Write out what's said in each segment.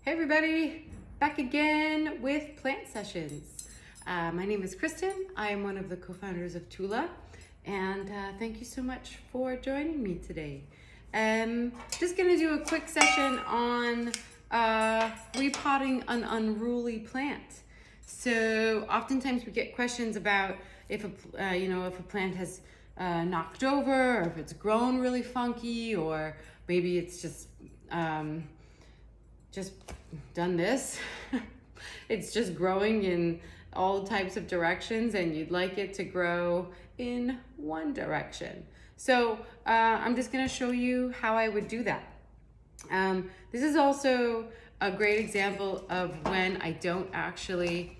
Hey everybody, back again with plant sessions. My name is Kristen. I am one of the co-founders of Tula, and thank you so much for joining me today. Just gonna do a quick session on repotting an unruly plant. So oftentimes we get questions about if a plant has knocked over, or if it's grown really funky, or maybe it's just done this. It's just growing in all types of directions and you'd like it to grow in one direction. So I'm just going to show you how I would do that. This is also a great example of when I don't actually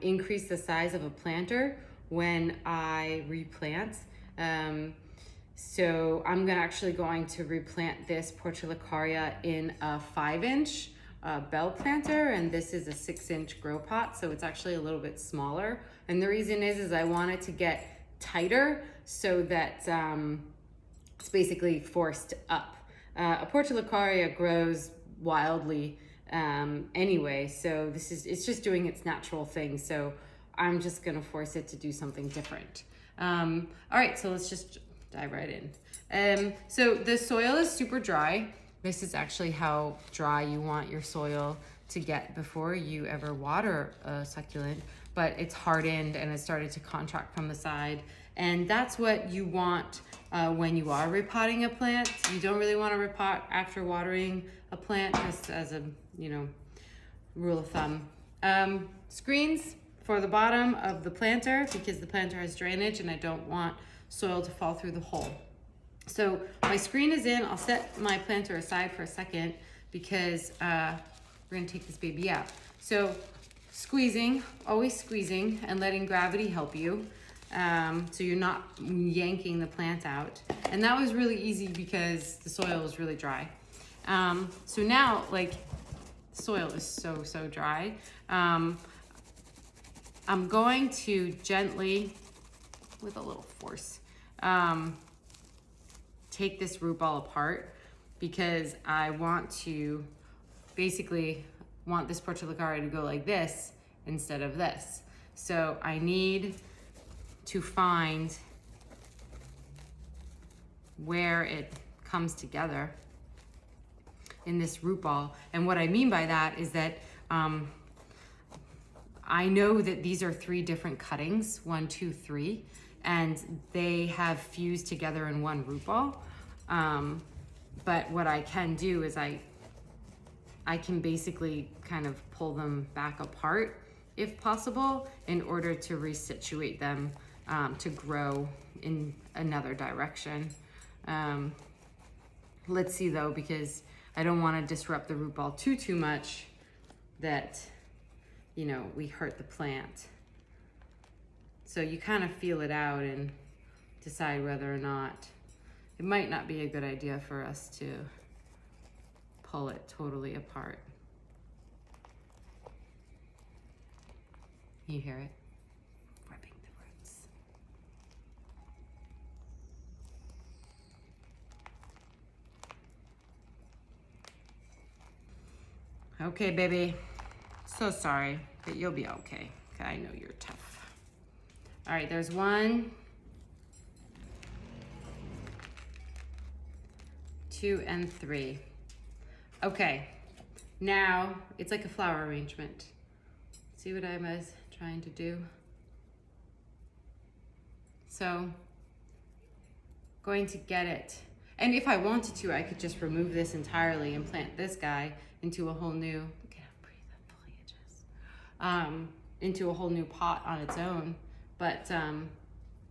increase the size of a planter when I replant. So I'm actually going to replant this Portulacaria in a 5-inch bell planter, and this is a 6-inch grow pot, so it's actually a little bit smaller. And the reason is I want it to get tighter so that it's basically forced up. A Portulacaria grows wildly anyway, so it's just doing its natural thing. So I'm just gonna force it to do something different. All right, so let's just dive right in. So the soil is super dry. This is actually how dry you want your soil to get before you ever water a succulent, but it's hardened and it started to contract from the side. And that's what you want when you are repotting a plant. You don't really want to repot after watering a plant, just as a rule of thumb. Screens for the bottom of the planter, because the planter has drainage and I don't want soil to fall through the hole. So my screen is in. I'll set my planter aside for a second because we're gonna take this baby out. So squeezing, always squeezing and letting gravity help you. So you're not yanking the plant out. And that was really easy because the soil was really dry. So now, the soil is so dry. I'm going to gently, with a little force, take this root ball apart because I want to want this Portulacaria to go like this instead of this. So I need to find where it comes together in this root ball. And what I mean by that is that I know that these are 3 different cuttings, 1, 2, 3, and they have fused together in one root ball. But what I can do is I can basically kind of pull them back apart if possible in order to resituate them to grow in another direction. Let's see though, because I don't want to disrupt the root ball too much that we hurt the plant. So you kind of feel it out and decide whether or not it might not be a good idea for us to pull it totally apart. You hear it? Ripping the roots. Okay, baby. So sorry, but you'll be okay. I know you're tough. All right, there's 1, 2, and 3. Okay, now it's like a flower arrangement. See what I was trying to do? So, going to get it. And if I wanted to, I could just remove this entirely and plant this guy into a whole new, look at how pretty that foliage is, into a whole new pot on its own. But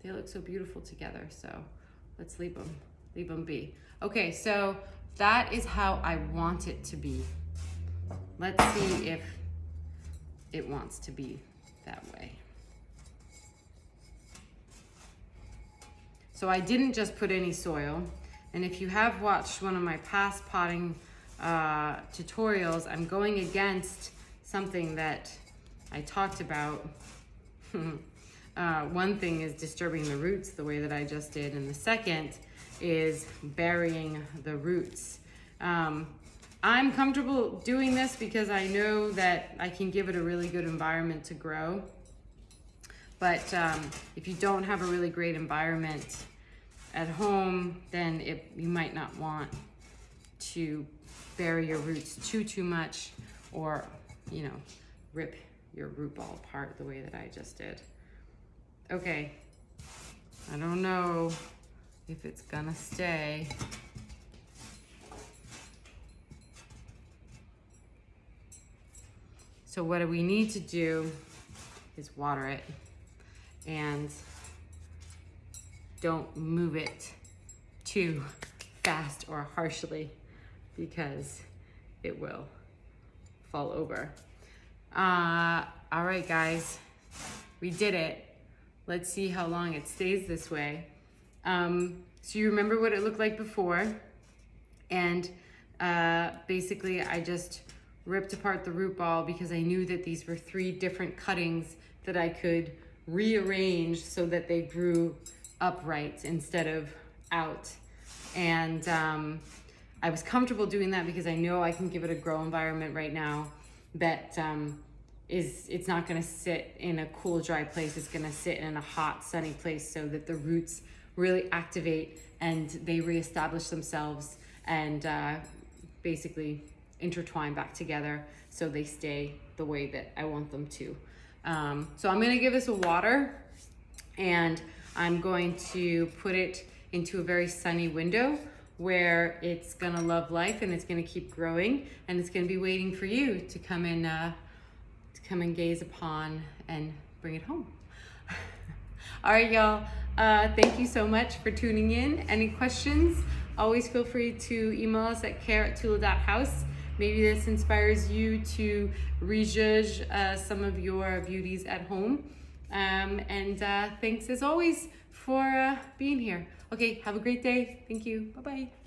they look so beautiful together, so let's leave them be. Okay, so that is how I want it to be. Let's see if it wants to be that way. So I didn't just put any soil, and if you have watched one of my past potting tutorials, I'm going against something that I talked about. One thing is disturbing the roots the way that I just did, and the second is burying the roots. I'm comfortable doing this because I know that I can give it a really good environment to grow. But if you don't have a really great environment at home, then you might not want to bury your roots too much, or, you know, rip your root ball apart the way that I just did. Okay, I don't know if it's gonna stay. So what we need to do is water it, and don't move it too fast or harshly because it will fall over. All right, guys, we did it. Let's see how long it stays this way. So you remember what it looked like before, and basically I just ripped apart the root ball because I knew that these were 3 different cuttings that I could rearrange so that they grew upright instead of out. And I was comfortable doing that because I know I can give it a grow environment right now that it's not gonna sit in a cool, dry place. It's gonna sit in a hot, sunny place so that the roots really activate and they reestablish themselves and basically intertwine back together so they stay the way that I want them to. So I'm gonna give this a water, and I'm going to put it into a very sunny window where it's gonna love life and it's gonna keep growing, and it's gonna be waiting for you to come and gaze upon and bring it home. All right, y'all. Thank you so much for tuning in. Any questions? Always feel free to email us at care@tula.house. Maybe this inspires you to rejudge some of your beauties at home. And thanks as always for being here. Okay, have a great day. Thank you. Bye-bye.